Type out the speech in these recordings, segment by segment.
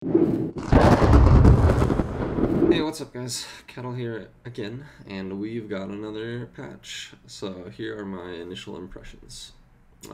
Hey, what's up guys? Kettle here again, and we've got another patch. So here are my initial impressions.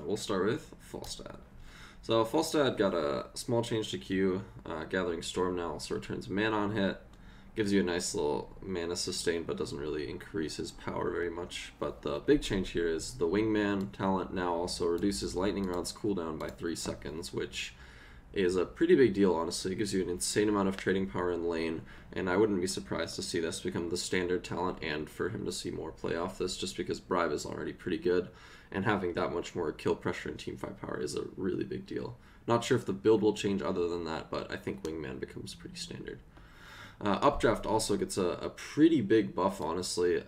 We'll start with Falstad. So Falstad got a small change to Q, Gathering Storm now also returns mana on hit, gives you a nice little mana sustain but doesn't really increase his power very much. But the big change here is the Wingman talent now also reduces Lightning Rod's cooldown by 3 seconds, which is a pretty big deal, honestly. It gives you an insane amount of trading power in lane, and I wouldn't be surprised to see this become the standard talent and for him to see more play off this, just because Bribe is already pretty good, and having that much more kill pressure and teamfight power is a really big deal. Not sure if the build will change other than that, but I think Wingman becomes pretty standard. Updraft also gets a pretty big buff, honestly.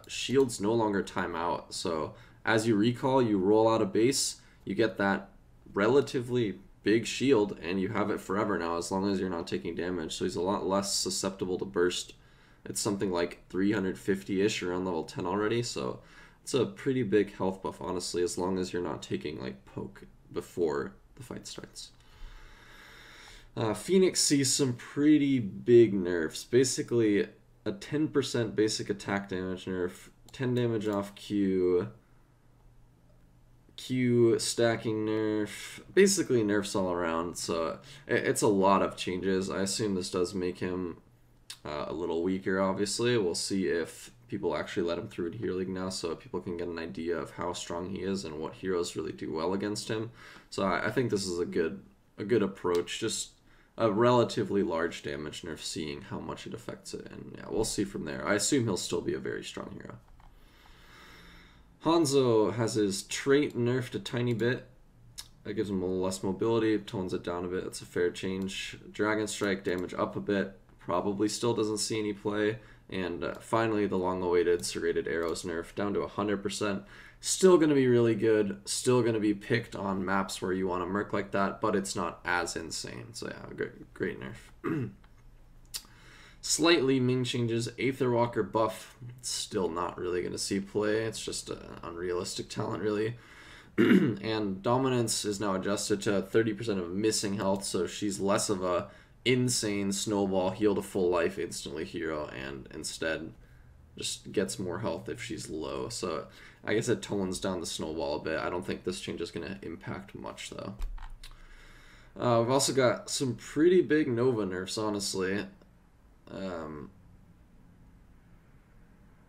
Shields no longer time out, so as you recall, you roll out a base, you get that relatively big shield, and you have it forever now as long as you're not taking damage, so he's a lot less susceptible to burst. It's something like 350-ish around level 10 already, so it's a pretty big health buff, honestly, as long as you're not taking like poke before the fight starts. Phoenix sees some pretty big nerfs. Basically a 10% basic attack damage nerf, 10 damage off Q stacking nerf, basically nerfs all around, so it's a lot of changes. I assume this does make him a little weaker, obviously. We'll see if people actually let him through to Hero League now, so people can get an idea of how strong he is and what heroes really do well against him. So I think this is a good approach, just a relatively large damage nerf, seeing how much it affects it, and yeah, we'll see from there. I assume he'll still be a very strong hero. Hanzo has his trait nerfed a tiny bit. That gives him a little less mobility, tones it down a bit. It's a fair change. Dragon Strike damage up a bit. Probably still doesn't see any play. And finally, the long-awaited Serrated Arrows nerf down to 100%. Still going to be really good. Still going to be picked on maps where you want to merc like that, but it's not as insane. So yeah, great nerf. Slightly Ming changes. Aetherwalker buff, still not really going to see play. It's just an unrealistic talent, really. And Dominance is now adjusted to 30% of missing health, so she's less of a insane snowball, heal to full life instantly hero, and instead just gets more health if she's low. So I guess it tones down the snowball a bit. I don't think this change is going to impact much, though. We've also got some pretty big Nova nerfs, honestly.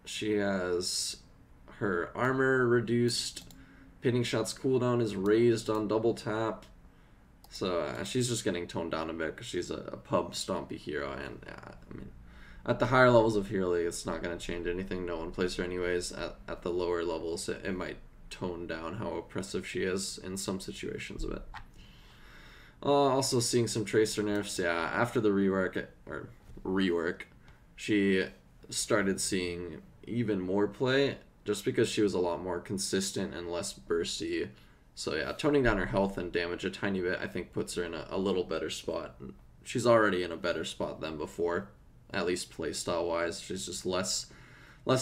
She has her armor reduced, pinning shots cooldown is raised on double tap, so she's just getting toned down a bit because she's a pub stompy hero, and I mean, at the higher levels of Hero League it's not going to change anything. No one plays her anyways. At the lower levels it might tone down how oppressive she is in some situations a bit. Also seeing some Tracer nerfs. Yeah, after the rework, she started seeing even more play just because she was a lot more consistent and less bursty. So yeah, toning down her health and damage a tiny bit I think puts her in a little better spot. She's already in a better spot than before, at least playstyle wise. She's just less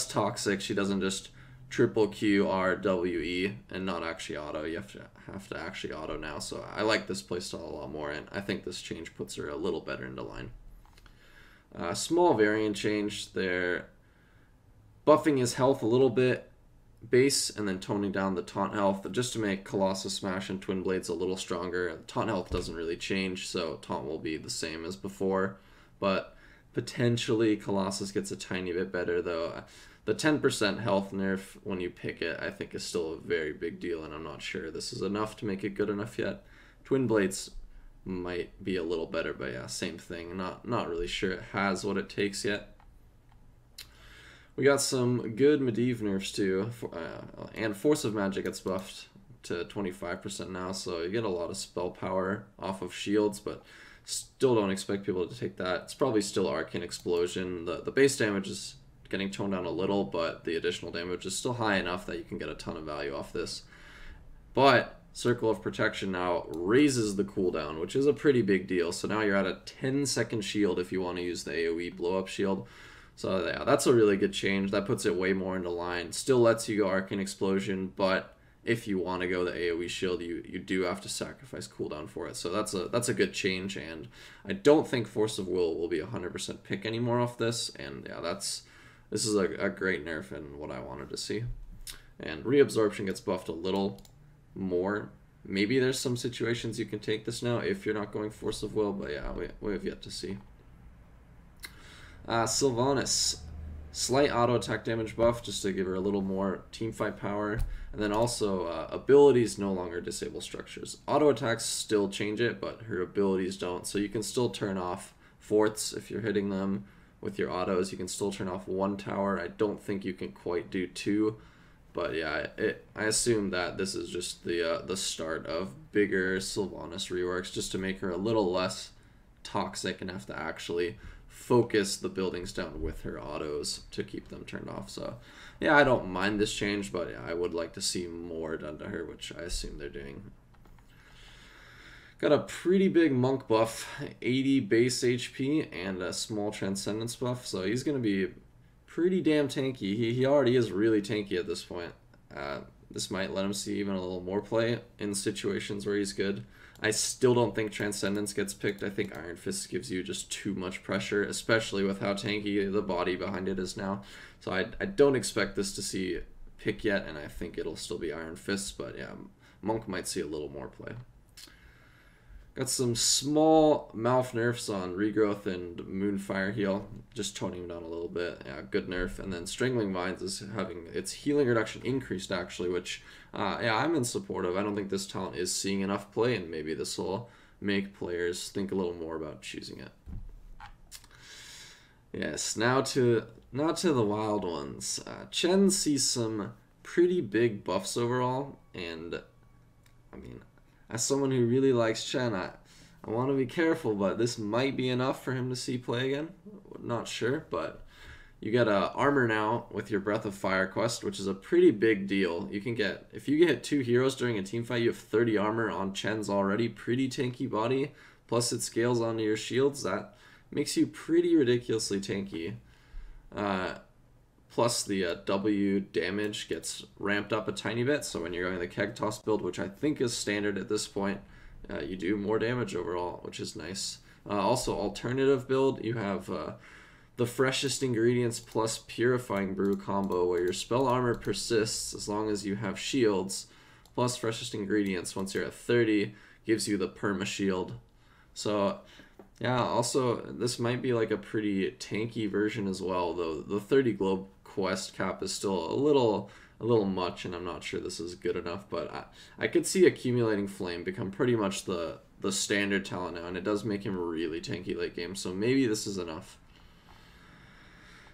toxic. She doesn't just triple Q R W E and not actually auto. You have to actually auto now, so I like this playstyle a lot more, and I think this change puts her a little better into line. Small variant change. They're buffing his health a little bit, base, and then toning down the taunt health just to make Colossus Smash and Twin Blades a little stronger. Taunt health doesn't really change, so taunt will be the same as before, but potentially Colossus gets a tiny bit better, though. The 10% health nerf when you pick it I think is still a very big deal, and I'm not sure this is enough to make it good enough yet. Twin Blades might be a little better, but yeah, same thing. Not really sure it has what it takes yet. We got some good Medivh nerfs too, and Force of Magic gets buffed to 25% now, so you get a lot of spell power off of shields, but still don't expect people to take that. It's probably still Arcane Explosion. The base damage is getting toned down a little, but the additional damage is still high enough that you can get a ton of value off this. But Circle of Protection now raises the cooldown, which is a pretty big deal. So now you're at a 10-second shield if you want to use the AoE blow-up shield. So yeah, that's a really good change. That puts it way more into line. Still lets you go Arcane Explosion, but if you want to go the AoE shield, you do have to sacrifice cooldown for it. So that's a good change, and I don't think Force of Will be 100% pick anymore off this. And yeah, this is a great nerf and what I wanted to see. And reabsorption gets buffed a little more. Maybe there's some situations you can take this now if you're not going Force of Will, but yeah, we have yet to see. Sylvanas, slight auto attack damage buff just to give her a little more teamfight power. And then also abilities no longer disable structures. Auto attacks still change it, but her abilities don't. So you can still turn off forts if you're hitting them with your autos. You can still turn off 1 tower. I don't think you can quite do 2. But yeah, I assume that this is just the start of bigger Sylvanas reworks, just to make her a little less toxic and have to actually focus the buildings down with her autos to keep them turned off. So yeah, I don't mind this change, but yeah, I would like to see more done to her, which I assume they're doing. Got a pretty big monk buff, 80 base HP and a small transcendence buff, so he's going to be pretty damn tanky. He already is really tanky at this point. This might let him see even a little more play in situations where he's good. I still don't think Transcendence gets picked. I think Iron Fist gives you just too much pressure, especially with how tanky the body behind it is now. So I don't expect this to see pick yet, and I think it'll still be Iron Fist, but yeah, Monk might see a little more play. Got some small Malf nerfs on Regrowth and Moonfire heal, just toning him down a little bit. Yeah, good nerf. And then Strangling Vines is having its healing reduction increased, actually, which, yeah, I'm in support of. I don't think this talent is seeing enough play, and maybe this will make players think a little more about choosing it. Yes, now to the wild ones. Chen sees some pretty big buffs overall, and, I mean, as someone who really likes Chen, I want to be careful, but this might be enough for him to see play again. Not sure, but you get armor now with your Breath of Fire quest, which is a pretty big deal. You can get, if you get 2 heroes during a team fight, you have 30 armor on Chen's already pretty tanky body, plus it scales onto your shields. That makes you pretty ridiculously tanky. Plus the W damage gets ramped up a tiny bit, so when you're going the Keg Toss build, which I think is standard at this point, you do more damage overall, which is nice. Also, alternative build, you have the Freshest Ingredients plus Purifying Brew combo, where your spell armor persists as long as you have shields, plus Freshest Ingredients once you're at 30 gives you the perma shield. So yeah, also this might be like a pretty tanky version as well, though the 30 globe quest cap is still a little much, and I'm not sure this is good enough, but I could see Accumulating Flame become pretty much the standard talent now, and it does make him really tanky late game, so maybe this is enough.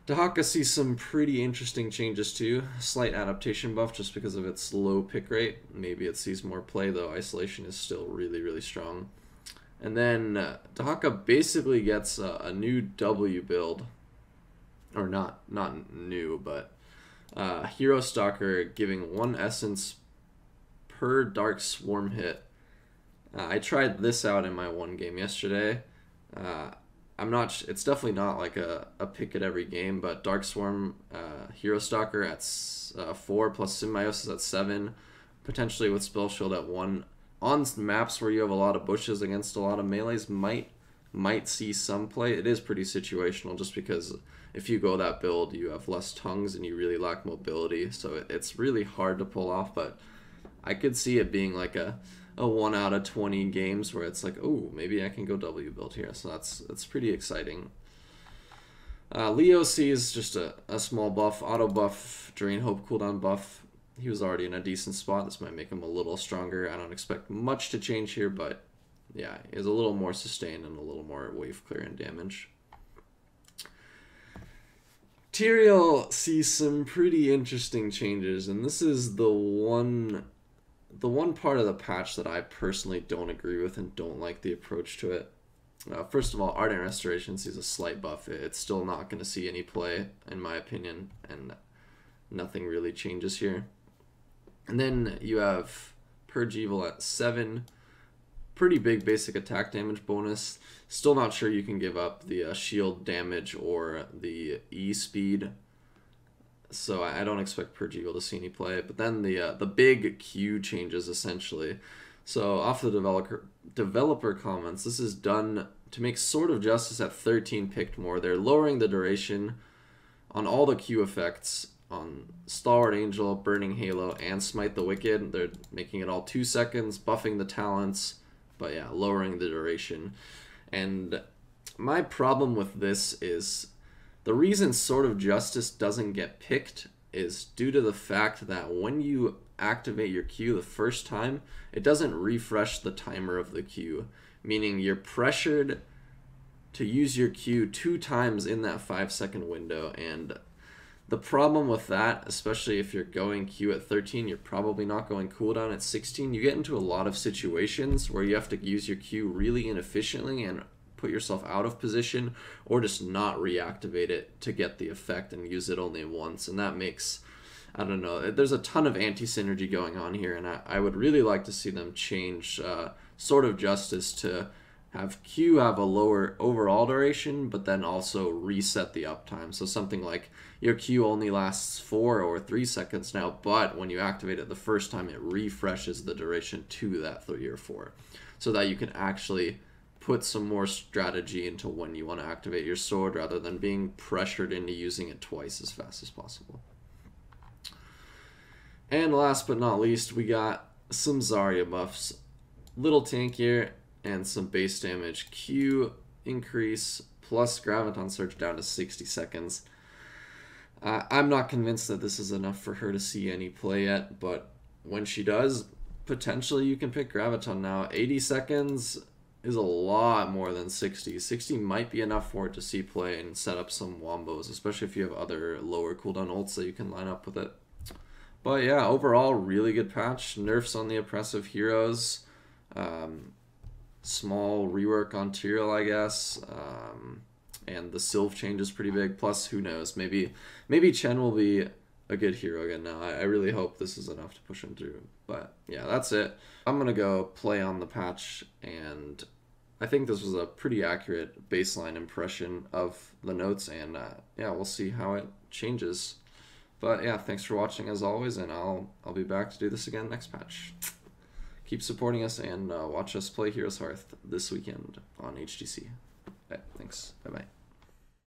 Dehaka sees some pretty interesting changes too. Slight adaptation buff just because of its low pick rate. Maybe it sees more play, though isolation is still really strong. And then Dehaka basically gets a new W build. Or not new, but Hero Stalker giving 1 essence per Dark Swarm hit. I tried this out in my 1 game yesterday. It's definitely not like a pick at every game, but Dark Swarm Hero Stalker at 4 plus Symbiosis at 7, potentially with Spell Shield at 1. On maps where you have a lot of bushes against a lot of melees, might see some play. It is pretty situational, just because if you go that build, you have less tongues and you really lack mobility, so it's really hard to pull off. But I could see it being like a 1 out of 20 games where it's like, oh, maybe I can go W build here. So that's pretty exciting. Leo sees just a small buff, auto buff, Drain Hope cooldown buff. He was already in a decent spot. This might make him a little stronger. I don't expect much to change here, but yeah, is a little more sustained and a little more wave clear and damage. Tyrael sees some pretty interesting changes, and this is the one part of the patch that I personally don't agree with and don't like the approach to it. First of all, Ardent Restoration sees a slight buff. It's still not going to see any play, in my opinion, and nothing really changes here. And then you have Purge Evil at 7. Pretty big basic attack damage bonus. Still not sure you can give up the shield damage or the E speed. so I don't expect Pergeagle to see any play. But then the big Q changes essentially. So off the developer comments, this is done to make sort of justice at 13 picked more. They're lowering the duration on all the Q effects on Stalwart Angel, Burning Halo, and Smite the Wicked. They're making it all 2 seconds, buffing the talents, but yeah, lowering the duration. And my problem with this is the reason Sword of Justice doesn't get picked is due to the fact that when you activate your Q the first time, it doesn't refresh the timer of the Q, meaning you're pressured to use your Q 2 times in that 5-second window. And the problem with that, especially if you're going Q at 13, you're probably not going cooldown at 16. You get into a lot of situations where you have to use your Q really inefficiently and put yourself out of position, or just not reactivate it to get the effect and use it only once. And that makes, I don't know, there's a ton of anti-synergy going on here, and I would really like to see them change Sword of Justice to have Q have a lower overall duration, but then also reset the uptime. So something like your Q only lasts 4 or 3 seconds now, but when you activate it the first time, it refreshes the duration to that 3 or 4, so that you can actually put some more strategy into when you want to activate your sword, rather than being pressured into using it twice as fast as possible. And last but not least, we got some Zarya buffs. Little tankier and some base damage. Q increase plus Graviton Surge down to 60 seconds. I'm not convinced that this is enough for her to see any play yet, but when she does, potentially you can pick Graviton now. 80 seconds is a lot more than 60. 60 might be enough for it to see play and set up some wombos, especially if you have other lower cooldown ults that you can line up with it. But yeah, overall, really good patch. Nerfs on the oppressive heroes. Small rework on Tyrael, I guess. And the Sylph change is pretty big. Plus, who knows? Maybe Chen will be a good hero again now. I really hope this is enough to push him through. But yeah, that's it. I'm going to go play on the patch, and I think this was a pretty accurate baseline impression of the notes, and yeah, we'll see how it changes. But yeah, thanks for watching as always, and I'll be back to do this again next patch. Keep supporting us and watch us play Heroes Hearth this weekend on HTC. Okay, thanks. Bye-bye.